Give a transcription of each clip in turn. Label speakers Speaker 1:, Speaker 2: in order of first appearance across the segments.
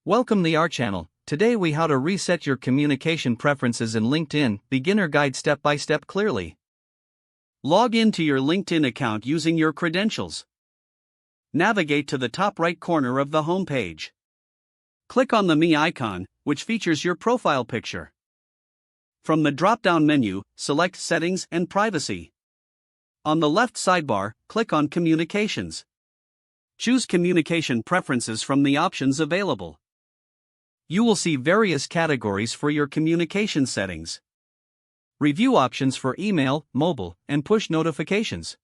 Speaker 1: Welcome to our channel. Today we how to reset your communication preferences in LinkedIn, beginner guide step by step clearly. Log into your LinkedIn account using your credentials. Navigate to the top right corner of the home page. Click on the Me icon, which features your profile picture. From the drop-down menu, select Settings and Privacy. On the left sidebar, click on Communications. Choose Communication Preferences from the options available. You will see various categories for your communication settings. Review options for email, mobile, and push notifications.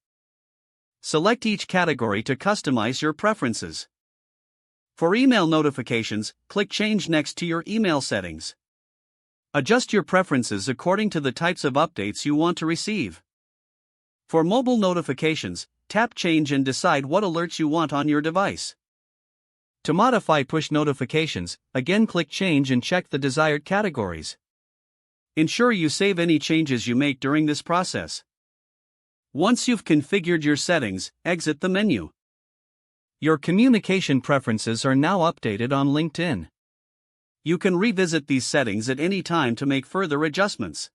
Speaker 1: Select each category to customize your preferences. For email notifications, click Change next to your email settings. Adjust your preferences according to the types of updates you want to receive. For mobile notifications, tap Change and decide what alerts you want on your device. To modify push notifications, again click Change and check the desired categories. Ensure you save any changes you make during this process. Once you've configured your settings, exit the menu. Your communication preferences are now updated on LinkedIn. You can revisit these settings at any time to make further adjustments.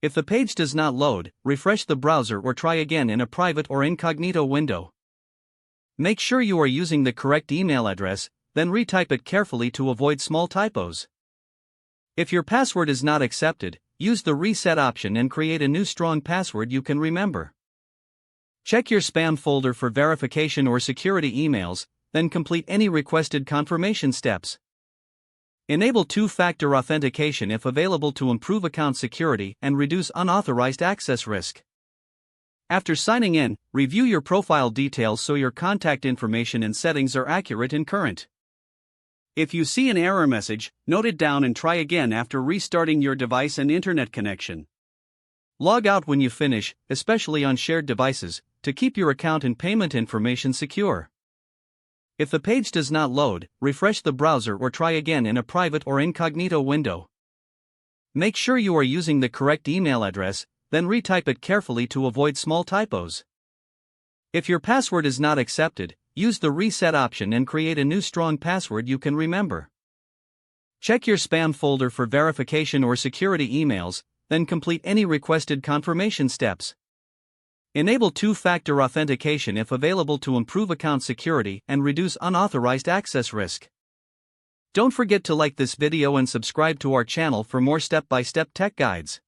Speaker 1: If the page does not load, refresh the browser or try again in a private or incognito window. Make sure you are using the correct email address, then retype it carefully to avoid small typos. If your password is not accepted, use the reset option and create a new strong password you can remember. Check your spam folder for verification or security emails, then complete any requested confirmation steps. Enable two-factor authentication if available to improve account security and reduce unauthorized access risk. After signing in, review your profile details so your contact information and settings are accurate and current. If you see an error message, note it down and try again after restarting your device and internet connection. Log out when you finish, especially on shared devices, to keep your account and payment information secure. If the page does not load, refresh the browser or try again in a private or incognito window. Make sure you are using the correct email address, then retype it carefully to avoid small typos. If your password is not accepted, use the reset option and create a new strong password you can remember. Check your spam folder for verification or security emails, then complete any requested confirmation steps. Enable two-factor authentication if available to improve account security and reduce unauthorized access risk. Don't forget to like this video and subscribe to our channel for more step-by-step tech guides.